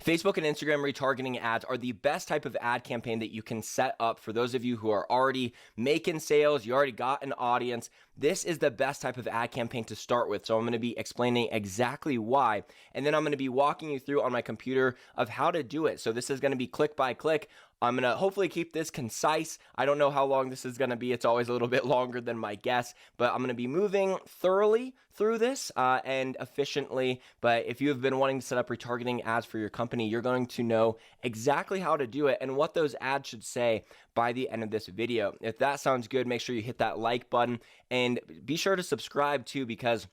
Facebook and Instagram retargeting ads are the best type of ad campaign that you can set up for those of you who are already making sales, you already got an audience. This is the best type of ad campaign to start with. So I'm going to be explaining exactly why, and then I'm going to be walking you through on my computer of how to do it. So this is going to be click by click. I'm going to hopefully keep this concise. I don't know how long this is going to be. It's always a little bit longer than my guess, but I'm going to be moving thoroughly through this and efficiently. But if you have been wanting to set up retargeting ads for your company, you're going to know exactly how to do it and what those ads should say by the end of this video. If that sounds good, make sure you hit that like button and be sure to subscribe too, because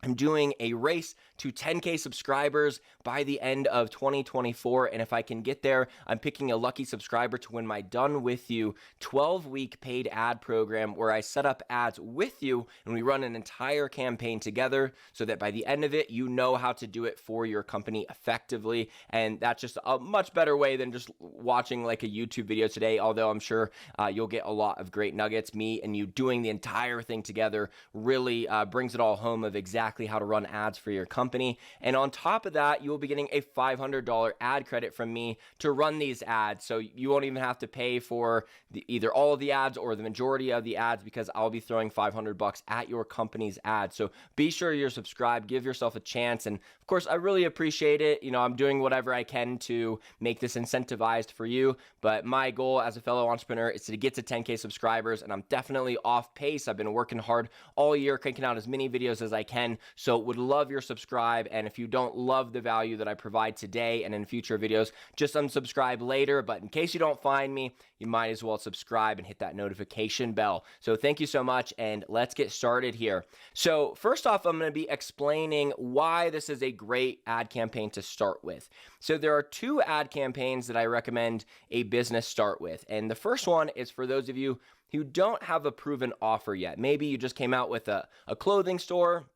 I'm doing a race to 10K subscribers by the end of 2024, and if I can get there, I'm picking a lucky subscriber to win my Done With You 12-week paid ad program where I set up ads with you and we run an entire campaign together so that by the end of it, you know how to do it for your company effectively, and that's just a much better way than just watching like a YouTube video today, although I'm sure you'll get a lot of great nuggets. Me and you doing the entire thing together really brings it all home of exactly how to run ads for your company. And on top of that, you will be getting a $500 ad credit from me to run these ads. So you won't even have to pay for either all of the ads or the majority of the ads, because I'll be throwing $500 at your company's ads. So be sure you're subscribed, give yourself a chance. And of course, I really appreciate it. You know, I'm doing whatever I can to make this incentivized for you. But my goal as a fellow entrepreneur is to get to 10K subscribers, and I'm definitely off pace. I've been working hard all year, cranking out as many videos as I can. So would love your subscribe. And if you don't love the value that I provide today and in future videos, just unsubscribe later. But in case you don't find me, you might as well subscribe and hit that notification bell. So thank you so much, and let's get started here. So first off, I'm going to be explaining why this is a great ad campaign to start with. So there are two ad campaigns that I recommend a business start with. And the first one is for those of you who don't have a proven offer yet. Maybe you just came out with a clothing store.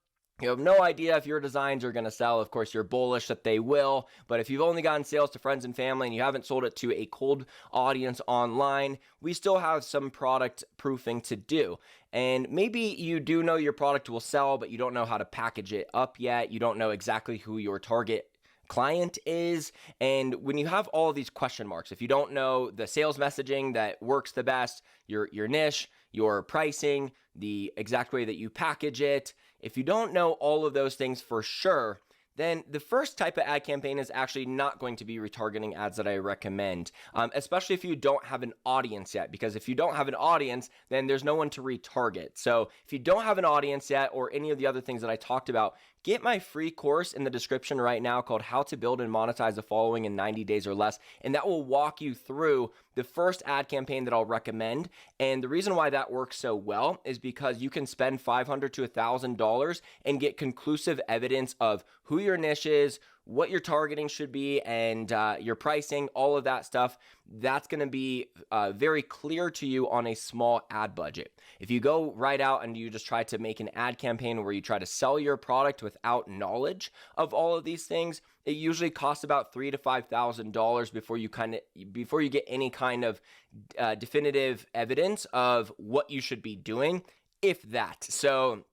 You have no idea if your designs are going to sell. Of course, you're bullish that they will, but if you've only gotten sales to friends and family and you haven't sold it to a cold audience online, we still have some product proofing to do. And maybe you do know your product will sell, but you don't know how to package it up yet. You don't know exactly who your target client is. And when you have all of these question marks, if you don't know the sales messaging that works the best, your niche, your pricing, the exact way that you package it, if you don't know all of those things for sure, then the first type of ad campaign is actually not going to be retargeting ads that I recommend, especially if you don't have an audience yet, because if you don't have an audience, then there's no one to retarget. So if you don't have an audience yet, or any of the other things that I talked about, get my free course in the description right now called How to Build and Monetize a Following in 90 Days or Less, and that will walk you through the first ad campaign that I'll recommend. And the reason why that works so well is because you can spend $500 to $1,000 and get conclusive evidence of who your niche is, what your targeting should be, and your pricing, all of that stuff. That's going to be very clear to you on a small ad budget. If you go right out and you just try to make an ad campaign where you try to sell your product without knowledge of all of these things, it usually costs about $3,000 to $5,000 before you get any kind of definitive evidence of what you should be doing, if that. So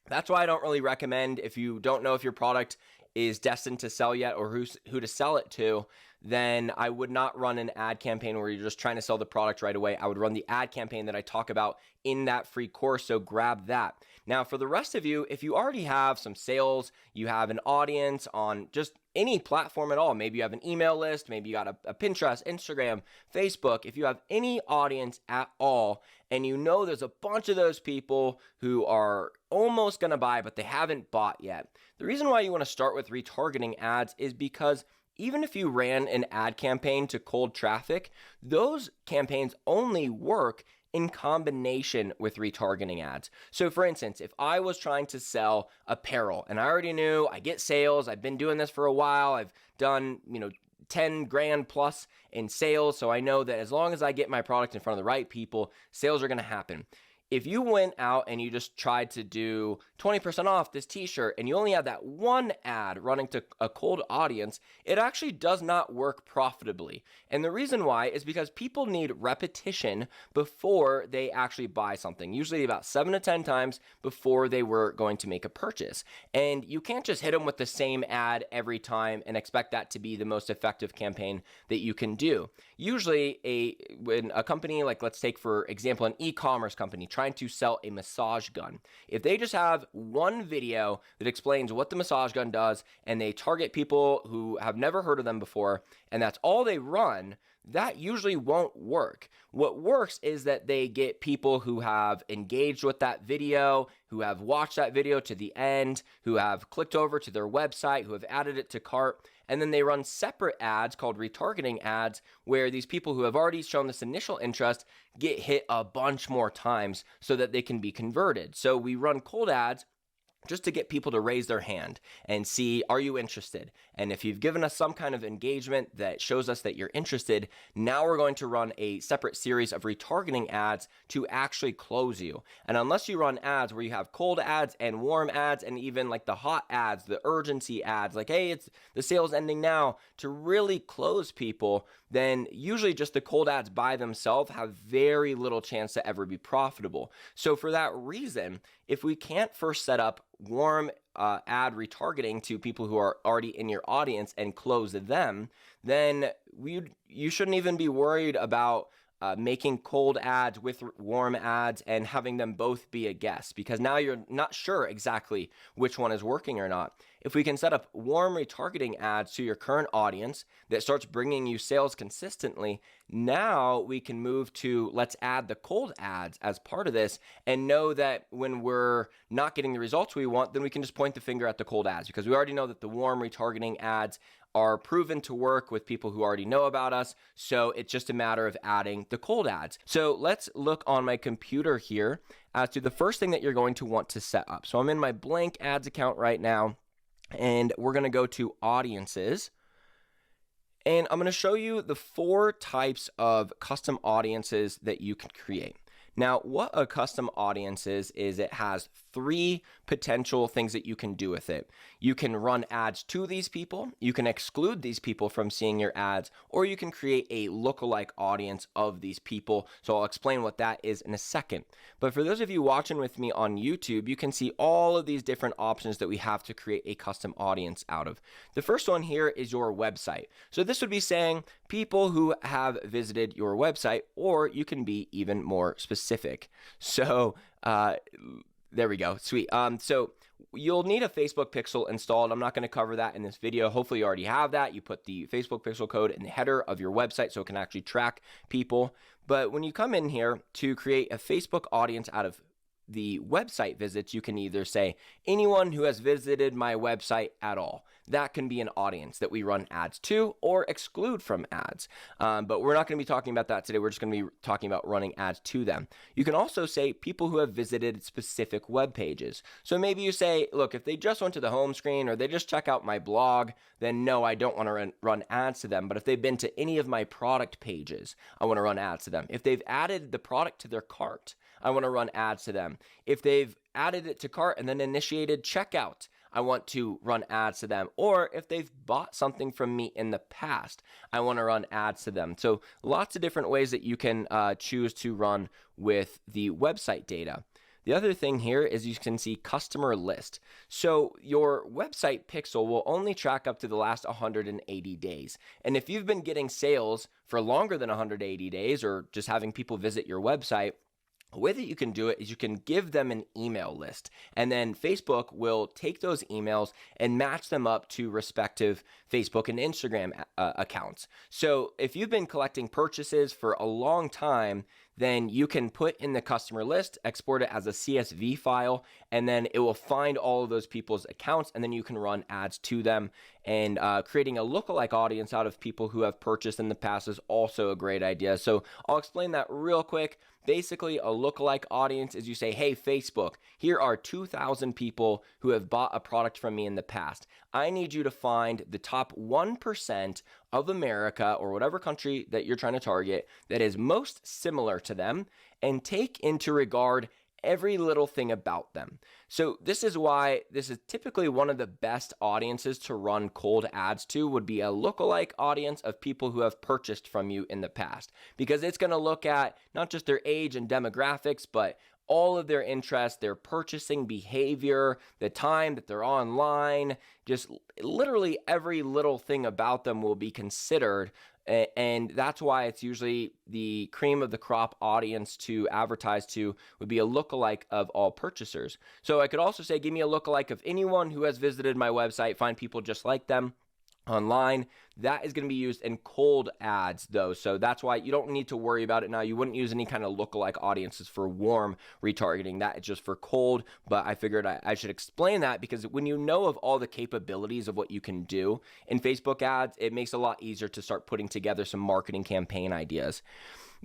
that's why I don't really recommend, if you don't know if your product is destined to sell yet or who to sell it to, then I would not run an ad campaign where you're just trying to sell the product right away. I would run the ad campaign that I talk about in that free course, so grab that. Now, for the rest of you, if you already have some sales, you have an audience on just any platform at all, maybe you have an email list, maybe you got a Pinterest, Instagram, Facebook, if you have any audience at all, and you know there's a bunch of those people who are almost going to buy, but they haven't bought yet. The reason why you want to start with retargeting ads is because even if you ran an ad campaign to cold traffic, those campaigns only work in combination with retargeting ads. So for instance, if I was trying to sell apparel and I already knew I get sales, I've been doing this for a while, I've done, 10 grand plus in sales, so I know that as long as I get my product in front of the right people, sales are going to happen. If you went out and you just tried to do 20% off this t-shirt and you only had that one ad running to a cold audience, it actually does not work profitably. And the reason why is because people need repetition before they actually buy something, usually about 7 to 10 times before they were going to make a purchase. And you can't just hit them with the same ad every time and expect that to be the most effective campaign that you can do. Usually when a company, like let's take for example an e-commerce company trying to sell a massage gun, if they just have one video that explains what the massage gun does and they target people who have never heard of them before and that's all they run, that usually won't work. What works is that they get people who have engaged with that video, who have watched that video to the end, who have clicked over to their website, who have added it to cart, and then they run separate ads called retargeting ads where these people who have already shown this initial interest get hit a bunch more times so that they can be converted. So we run cold ads just to get people to raise their hand and see, are you interested? And if you've given us some kind of engagement that shows us that you're interested, now we're going to run a separate series of retargeting ads to actually close you. And unless you run ads where you have cold ads and warm ads and even like the hot ads, the urgency ads, like, hey, it's the sale's ending now, to really close people, then usually just the cold ads by themselves have very little chance to ever be profitable. So for that reason, if we can't first set up warm ad retargeting to people who are already in your audience and close them, then you shouldn't even be worried about making cold ads with warm ads and having them both be a guess, because now you're not sure exactly which one is working or not. If we can set up warm retargeting ads to your current audience that starts bringing you sales consistently, now we can move to let's add the cold ads as part of this and know that when we're not getting the results we want, then we can just point the finger at the cold ads, because we already know that the warm retargeting ads are proven to work with people who already know about us. So it's just a matter of adding the cold ads. So let's look on my computer here as to the first thing that you're going to want to set up. So I'm in my blank ads account right now, and we're going to go to audiences. And I'm going to show you the 4 types of custom audiences that you can create. Now, what a custom audience is it has 3 potential things that you can do with it. You can run ads to these people, you can exclude these people from seeing your ads, or you can create a lookalike audience of these people. So I'll explain what that is in a second. But for those of you watching with me on YouTube, you can see all of these different options that we have to create a custom audience out of. The first one here is your website. So this would be saying people who have visited your website, or you can be even more specific. So there we go. Sweet. So you'll need a Facebook pixel installed. I'm not going to cover that in this video. Hopefully you already have that. You put the Facebook pixel code in the header of your website so it can actually track people. But when you come in here to create a Facebook audience out of the website visits, you can either say anyone who has visited my website at all. That can be an audience that we run ads to or exclude from ads. But we're not going to be talking about that today. We're just going to be talking about running ads to them. You can also say people who have visited specific web pages. So maybe you say, look, if they just went to the home screen or they just check out my blog, then no, I don't want to run ads to them. But if they've been to any of my product pages, I want to run ads to them. If they've added the product to their cart, I want to run ads to them. If they've added it to cart and then initiated checkout, I want to run ads to them. Or if they've bought something from me in the past, I want to run ads to them. So lots of different ways that you can choose to run with the website data. The other thing here is you can see customer list. So your website pixel will only track up to the last 180 days. And if you've been getting sales for longer than 180 days or just having people visit your website, the way that you can do it is you can give them an email list, and then Facebook will take those emails and match them up to respective Facebook and Instagram accounts. So if you've been collecting purchases for a long time, then you can put in the customer list, export it as a CSV file, and then it will find all of those people's accounts, and then you can run ads to them. And creating a lookalike audience out of people who have purchased in the past is also a great idea. So I'll explain that real quick. Basically, a lookalike audience is you say, hey, Facebook, here are 2,000 people who have bought a product from me in the past. I need you to find the top 1% of America or whatever country that you're trying to target that is most similar to them and take into regard every little thing about them. So this is why this is typically one of the best audiences to run cold ads to would be a lookalike audience of people who have purchased from you in the past, because it's going to look at not just their age and demographics, but all of their interests, their purchasing behavior, the time that they're online, just literally every little thing about them will be considered. And that's why it's usually the cream of the crop audience to advertise to would be a lookalike of all purchasers. So I could also say, give me a lookalike of anyone who has visited my website, find people just like them online. That is going to be used in cold ads though. So that's why you don't need to worry about it now. You wouldn't use any kind of lookalike audiences for warm retargeting. That is just for cold, but I figured I should explain that because when you know of all the capabilities of what you can do in Facebook ads, it makes it a lot easier to start putting together some marketing campaign ideas.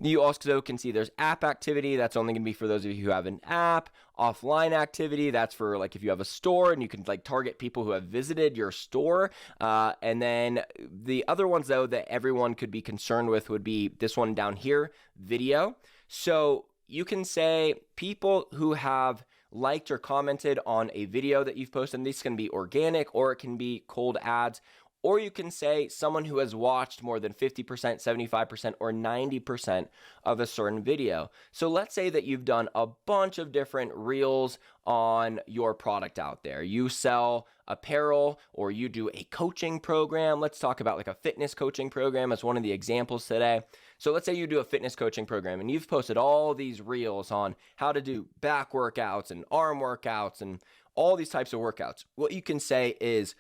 You also can see there's app activity. That's only going to be for those of you who have an app. Offline activity, that's for like if you have a store and you can like target people who have visited your store. And then the other ones though that everyone could be concerned with would be this one down here, video. So you can say people who have liked or commented on a video that you've posted. And these can be organic or it can be cold ads. Or you can say someone who has watched more than 50%, 75%, or 90% of a certain video. So let's say that you've done a bunch of different reels on your product out there. You sell apparel or you do a coaching program. Let's talk about like a fitness coaching program as one of the examples today. So let's say you do a fitness coaching program and you've posted all these reels on how to do back workouts and arm workouts and all these types of workouts. What you can say is,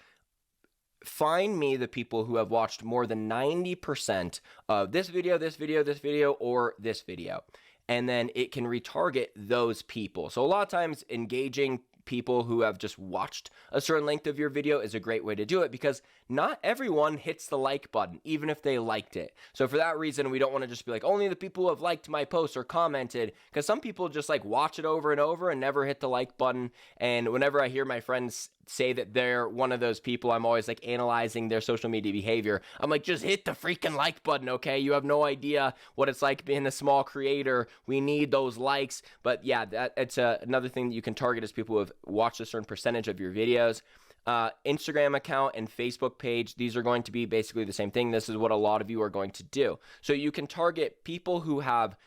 find me the people who have watched more than 90% of this video, this video, this video, or this video. And then it can retarget those people. So a lot of times engaging people who have just watched a certain length of your video is a great way to do it because not everyone hits the like button, even if they liked it. So for that reason, we don't want to just be like, only the people who have liked my post or commented, because some people just like watch it over and over and never hit the like button. And whenever I hear my friends say that they're one of those people, I'm always like analyzing their social media behavior. I'm like, just hit the freaking like button, okay? You have no idea what it's like being a small creator. We need those likes. But yeah, it's another thing that you can target is people who have watched a certain percentage of your videos. Instagram account and Facebook page, these are going to be basically the same thing. This is what a lot of you are going to do. So you can target people who have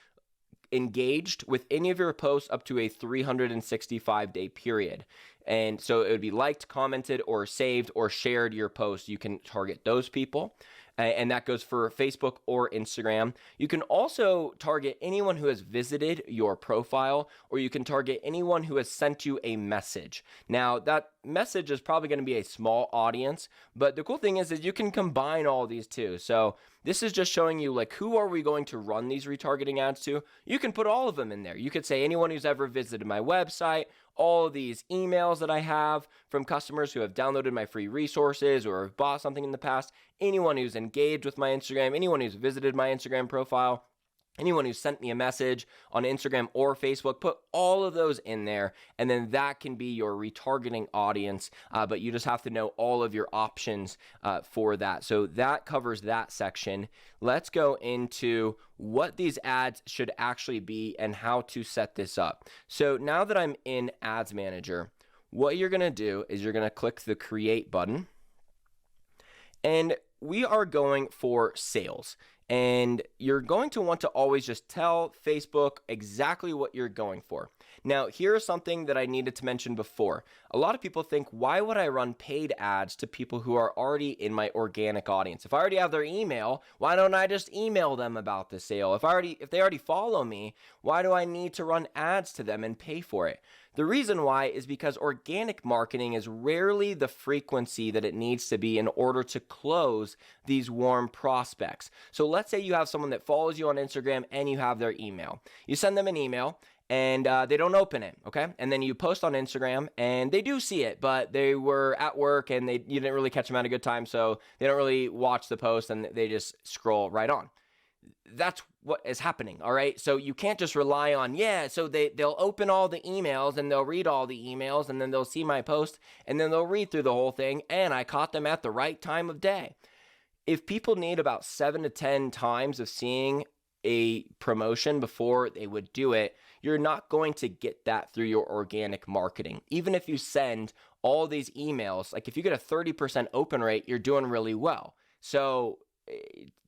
engaged with any of your posts up to a 365-day period. And so it would be liked, commented, or saved, or shared your post. You can target those people. And that goes for Facebook or Instagram. You can also target anyone who has visited your profile, or you can target anyone who has sent you a message. Now, that message is probably going to be a small audience, but the cool thing is you can combine all these too. So this is just showing you like, who are we going to run these retargeting ads to? You can put all of them in there. You could say anyone who's ever visited my website, all of these emails that I have from customers who have downloaded my free resources or have bought something in the past, anyone who's engaged with my Instagram, anyone who's visited my Instagram profile, anyone who sent me a message on Instagram or Facebook, put all of those in there, and then that can be your retargeting audience, but you just have to know all of your options for that. So that covers that section. Let's go into what these ads should actually be and how to set this up. So now that I'm in Ads Manager, what you're going to do is you're going to click the Create button, and we are going for sales. And you're going to want to always just tell Facebook exactly what you're going for. Now, here's something that I needed to mention before. A lot of people think, why would I run paid ads to people who are already in my organic audience? If I already have their email, why don't I just email them about the sale? If they already follow me, why do I need to run ads to them and pay for it? The reason why is because organic marketing is rarely the frequency that it needs to be in order to close these warm prospects. So let's say you have someone that follows you on Instagram and you have their email. You send them an email and they don't open it, okay? And then you post on Instagram and they do see it, but they were at work and you didn't really catch them at a good time, so they don't really watch the post and they just scroll right on. That's what is happening, all right? So you can't just rely on, so they'll open all the emails and they'll read all the emails and then they'll see my post and then they'll read through the whole thing and I caught them at the right time of day. If people need about 7 to 10 times of seeing a promotion before they would do it, you're not going to get that through your organic marketing. Even if you send all these emails, like if you get a 30% open rate, you're doing really well. So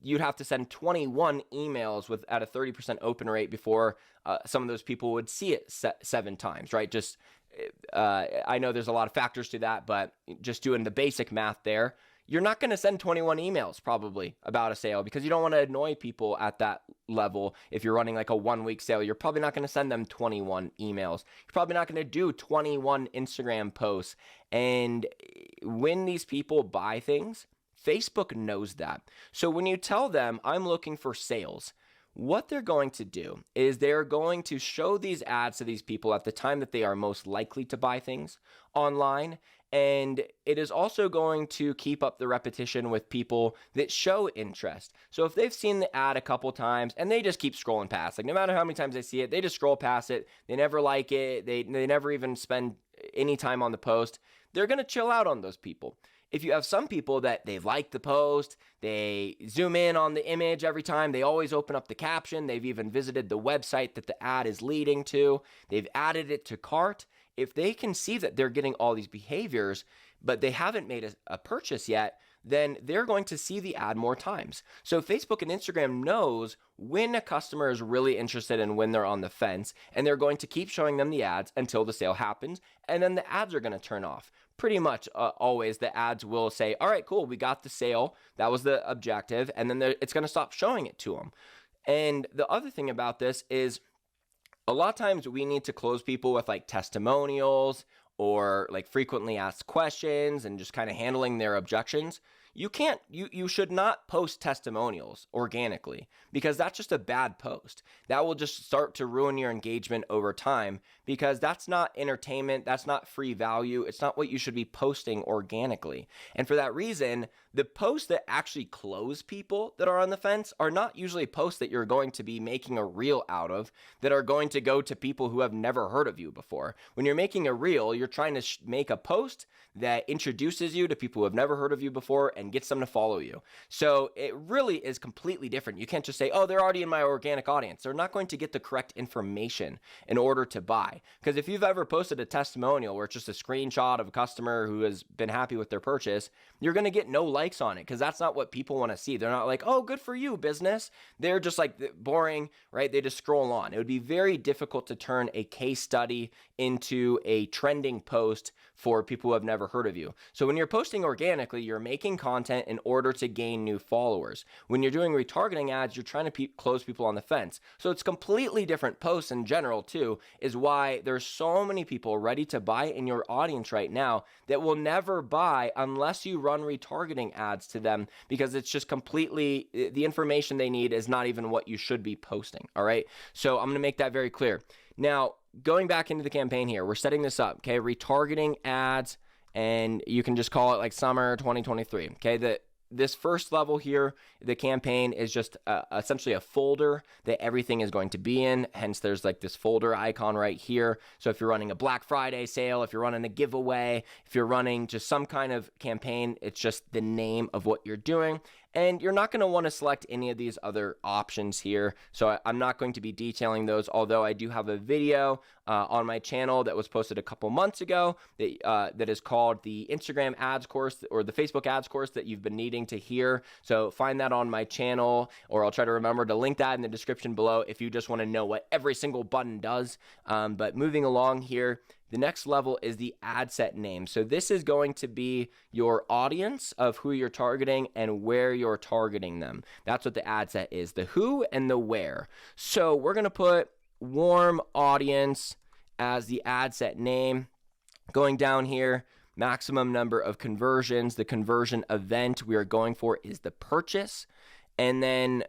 you'd have to send 21 emails at a 30% open rate before some of those people would see it 7 times, right? Just I know there's a lot of factors to that, but just doing the basic math there, you're not going to send 21 emails probably about a sale because you don't want to annoy people at that level. If you're running like a 1-week sale, you're probably not going to send them 21 emails. You're probably not going to do 21 Instagram posts. And when these people buy things, Facebook knows that. So when you tell them, I'm looking for sales, what they're going to do is they're going to show these ads to these people at the time that they are most likely to buy things online. And it is also going to keep up the repetition with people that show interest. So if they've seen the ad a couple times and they just keep scrolling past, like no matter how many times they see it, they just scroll past it. They never like it. They never even spend any time on the post. They're going to chill out on those people. If you have some people that they like the post, they zoom in on the image every time, they always open up the caption, they've even visited the website that the ad is leading to, they've added it to cart. If they can see that they're getting all these behaviors, but they haven't made a purchase yet, then they're going to see the ad more times. So Facebook and Instagram knows when a customer is really interested and when they're on the fence, and they're going to keep showing them the ads until the sale happens, and then the ads are going to turn off. Pretty much always the ads will say, all right, cool, we got the sale. That was the objective. And then it's going to stop showing it to them. And the other thing about this is a lot of times we need to close people with like testimonials or like frequently asked questions and just kind of handling their objections. You should not post testimonials organically because that's just a bad post. That will just start to ruin your engagement over time because that's not entertainment. That's not free value. It's not what you should be posting organically. And for that reason, the posts that actually close people that are on the fence are not usually posts that you're going to be making a reel out of that are going to go to people who have never heard of you before. When you're making a reel, you're trying to make a post that introduces you to people who have never heard of you before and gets them to follow you. So it really is completely different. You can't just say, oh, they're already in my organic audience. They're not going to get the correct information in order to buy. Because if you've ever posted a testimonial where it's just a screenshot of a customer who has been happy with their purchase, you're going to get no likes on it because that's not what people want to see. They're not like, oh, good for you, business. They're just like boring, right? They just scroll on. It would be very difficult to turn a case study into a trending post for people who have never heard of you. So when you're posting organically, you're making content in order to gain new followers. When you're doing retargeting ads, you're trying to close people on the fence. So it's completely different posts in general too, is why there's so many people ready to buy in your audience right now that will never buy unless you run retargeting ads to them because it's just completely, the information they need is not even what you should be posting, all right? So I'm going to make that very clear. Now, going back into the campaign here, we're setting this up, okay? Retargeting ads, and you can just call it like summer 2023, okay? This first level here, the campaign is just essentially a folder that everything is going to be in. Hence, there's like this folder icon right here. So if you're running a Black Friday sale, if you're running a giveaway, if you're running just some kind of campaign, it's just the name of what you're doing. And you're not going to want to select any of these other options here. So I'm not going to be detailing those, although I do have a video on my channel that was posted a couple months ago that is called the Instagram ads course or the Facebook ads course that you've been needing to hear. So find that on my channel, or I'll try to remember to link that in the description below if you just want to know what every single button does. But moving along here, the next level is the ad set name. So this is going to be your audience of who you're targeting and where you're targeting them. That's what the ad set is, the who and the where. So we're going to put warm audience as the ad set name. Going down here, maximum number of conversions. The conversion event we are going for is the purchase. And then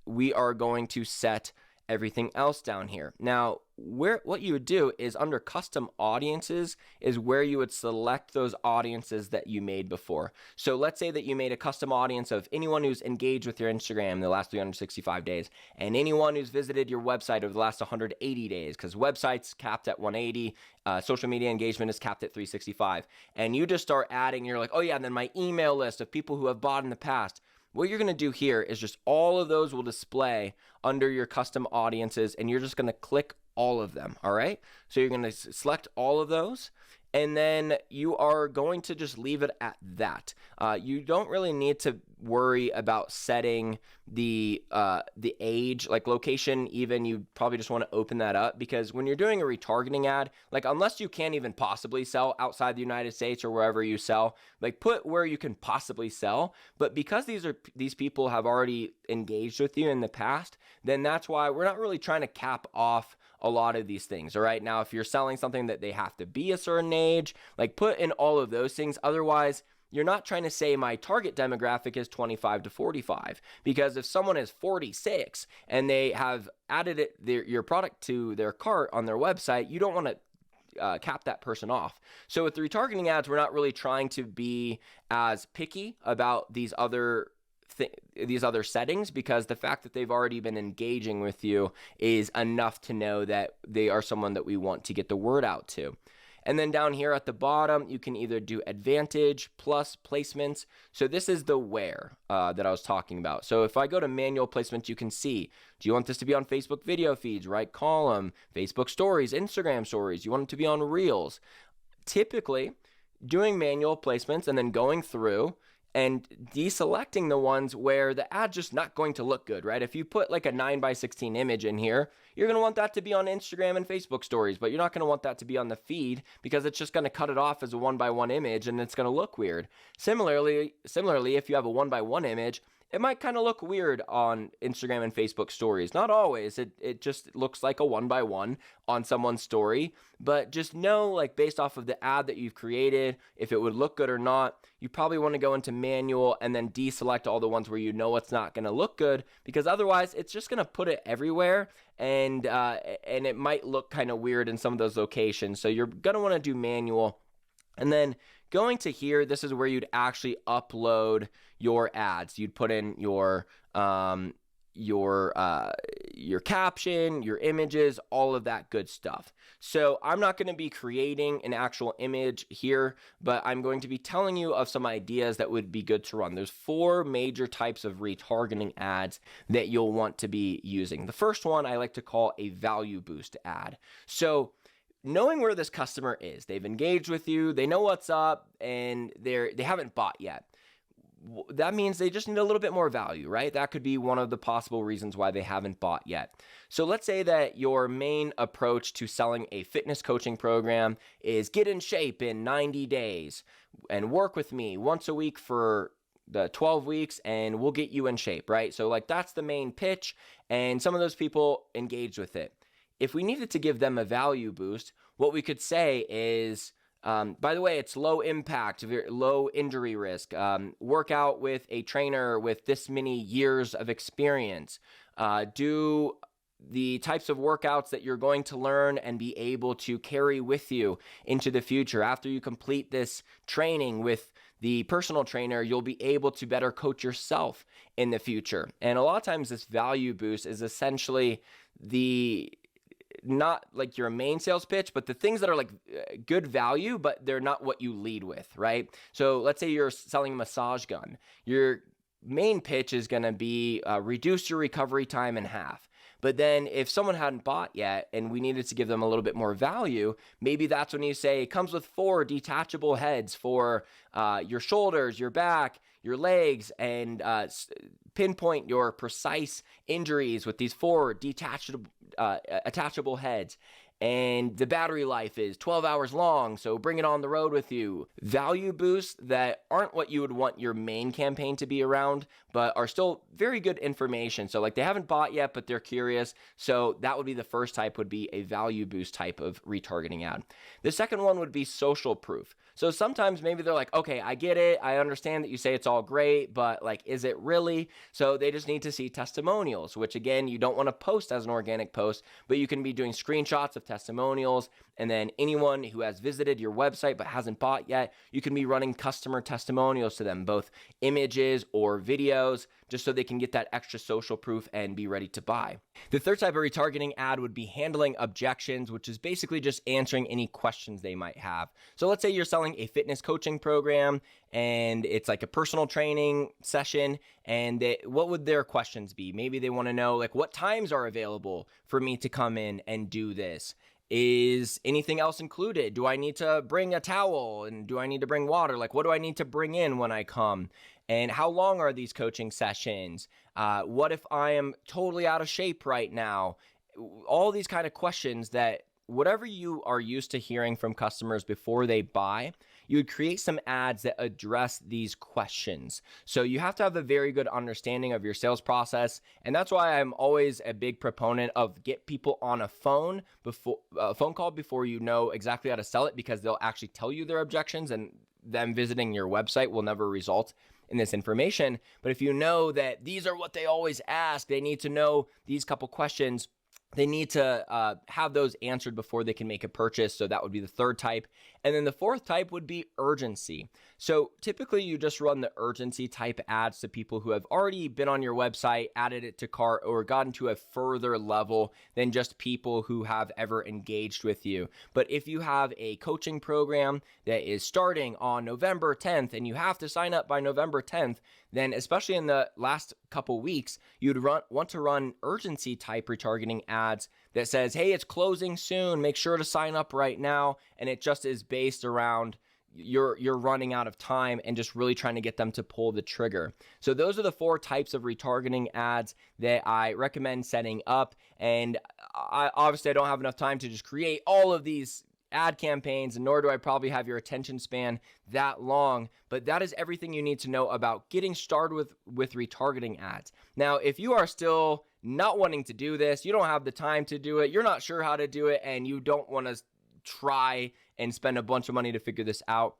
we are going to set everything else down here. Now, what you would do is under custom audiences is where you would select those audiences that you made before. So let's say that you made a custom audience of anyone who's engaged with your Instagram in the last 365 days and anyone who's visited your website over the last 180 days, because websites capped at 180, social media engagement is capped at 365. And you just start adding, you're like, oh yeah, and then my email list of people who have bought in the past. what you're going to do here is just all of those will display under your custom audiences, and you're just going to click all of them. All right. So you're going to select all of those, and then you are going to just leave it at that. You don't really need to worry about setting the age, like location even. You probably just want to open that up, because when you're doing a retargeting ad, like unless you can't even possibly sell outside the United States or wherever you sell, like put where you can possibly sell. But because these people have already engaged with you in the past, then that's why we're not really trying to cap off a lot of these things. All right. Now, if you're selling something that they have to be a certain age, like put in all of those things. Otherwise, you're not trying to say my target demographic is 25 to 45, because if someone is 46 and they have added your product to their cart on their website, you don't want to cap that person off. So with the retargeting ads, we're not really trying to be as picky about these other settings, because the fact that they've already been engaging with you is enough to know that they are someone that we want to get the word out to. And then down here at the bottom, you can either do advantage plus placements. So this is the where that I was talking about. So if I go to manual placements, you can see, do you want this to be on Facebook video feeds, right column, Facebook stories, Instagram stories? You want it to be on Reels? Typically, doing manual placements and then going through and deselecting the ones where the ad's just not going to look good, right? If you put like a 9:16 image in here, you're going to want that to be on Instagram and Facebook stories, but you're not going to want that to be on the feed, because it's just going to cut it off as a 1:1 image and it's going to look weird. Similarly, if you have a 1:1 image, it might kind of look weird on Instagram and Facebook stories. Not always. It just looks like a 1:1 on someone's story. But just know, like based off of the ad that you've created, if it would look good or not. You probably want to go into manual and then deselect all the ones where you know it's not going to look good, because otherwise it's just going to put it everywhere, and it might look kind of weird in some of those locations. So you're going to want to do manual. And then going to here, this is where you'd actually upload your ads. You'd put in your caption, your images, all of that good stuff. So I'm not going to be creating an actual image here, but I'm going to be telling you of some ideas that would be good to run. There's 4 major types of retargeting ads that you'll want to be using. The first one I like to call a value boost ad. So knowing where this customer is, they've engaged with you, they know what's up, and they haven't bought yet. That means they just need a little bit more value, right? That could be one of the possible reasons why they haven't bought yet. So let's say that your main approach to selling a fitness coaching program is get in shape in 90 days and work with me once a week for the 12 weeks and we'll get you in shape, right? So like that's the main pitch, and some of those people engaged with it. If we needed to give them a value boost, what we could say is, by the way, it's low impact, low injury risk, work out with a trainer with this many years of experience, do the types of workouts that you're going to learn and be able to carry with you into the future. After you complete this training with the personal trainer, you'll be able to better coach yourself in the future. And a lot of times this value boost is essentially not like your main sales pitch, but the things that are like good value, but they're not what you lead with, right? So let's say you're selling a massage gun. Your main pitch is going to be reduce your recovery time in half. But then if someone hadn't bought yet and we needed to give them a little bit more value, maybe that's when you say it comes with 4 detachable heads for your shoulders, your back, your legs, and pinpoint your precise injuries with these 4 attachable heads. And the battery life is 12 hours long, so bring it on the road with you. Value boosts that aren't what you would want your main campaign to be around, but are still very good information. So like they haven't bought yet, but they're curious. So that would be the first type, would be a value boost type of retargeting ad. The second one would be social proof. So sometimes maybe they're like, okay, I get it. I understand that you say it's all great, but like, is it really? So they just need to see testimonials, which again, you don't want to post as an organic post, but you can be doing screenshots of testimonials. And then anyone who has visited your website but hasn't bought yet, you can be running customer testimonials to them, both images or videos, just so they can get that extra social proof and be ready to buy. The third type of retargeting ad would be handling objections, which is basically just answering any questions they might have. So let's say you're selling a fitness coaching program and it's like a personal training session. And what would their questions be? Maybe they want to know like what times are available for me to come in and do this. Is anything else included? Do I need to bring a towel, and do I need to bring water? Like, what do I need to bring in when I come? And how long are these coaching sessions? What if I am totally out of shape right now? All these kind of questions that whatever you are used to hearing from customers before they buy, you would create some ads that address these questions. So you have to have a very good understanding of your sales process. And that's why I'm always a big proponent of get people on a phone call before you know exactly how to sell it, because they'll actually tell you their objections, and them visiting your website will never result in this information. But if you know that these are what they always ask, they need to know these couple questions, they need to have those answered before they can make a purchase. So that would be the third type. And then the fourth type would be urgency. So typically you just run the urgency type ads to people who have already been on your website, added it to cart, or gotten to a further level than just people who have ever engaged with you. But if you have a coaching program that is starting on November 10th and you have to sign up by November 10th, then especially in the last couple weeks, you'd want to run urgency type retargeting ads that says, hey, it's closing soon, make sure to sign up right now. And it just is based around you're running out of time and just really trying to get them to pull the trigger. So those are the four types of retargeting ads that I recommend setting up. And obviously I don't have enough time to just create all of these ad campaigns, and nor do I probably have your attention span that long, but that is everything you need to know about getting started with retargeting ads. Now, if you are still not wanting to do this, you don't have the time to do it, you're not sure how to do it, and you don't want to try and spend a bunch of money to figure this out,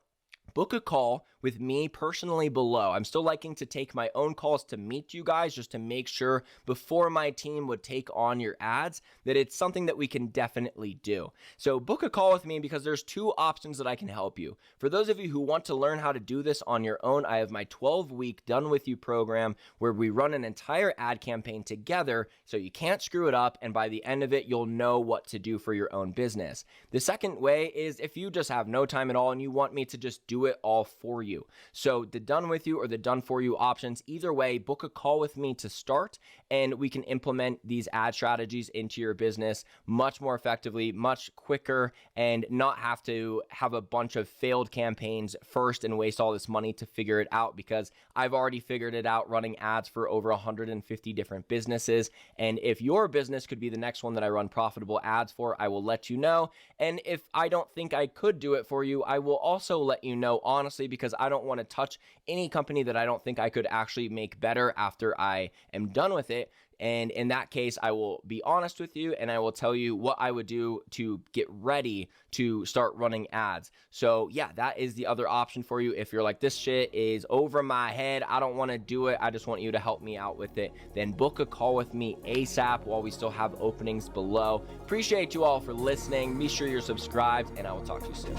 book a call with me personally below. I'm still liking to take my own calls to meet you guys, just to make sure before my team would take on your ads that it's something that we can definitely do. So book a call with me, because there's two options that I can help you. For those of you who want to learn how to do this on your own, I have my 12-week Done With You program where we run an entire ad campaign together so you can't screw it up, and by the end of it, you'll know what to do for your own business. The second way is if you just have no time at all and you want me to just do it all for you. So the Done With You or the Done For You options, either way, book a call with me to start, and we can implement these ad strategies into your business much more effectively, much quicker, and not have to have a bunch of failed campaigns first and waste all this money to figure it out, because I've already figured it out running ads for over 150 different businesses. And if your business could be the next one that I run profitable ads for, I will let you know. And if I don't think I could do it for you, I will also let you know honestly, because I don't want to touch any company that I don't think I could actually make better after I am done with it. And in that case, I will be honest with you, and I will tell you what I would do to get ready to start running ads. So yeah, that is the other option for you. If you're like, this shit is over my head, I don't want to do it, I just want you to help me out with it, then book a call with me ASAP while we still have openings below. Appreciate you all for listening. Be sure you're subscribed, and I will talk to you soon.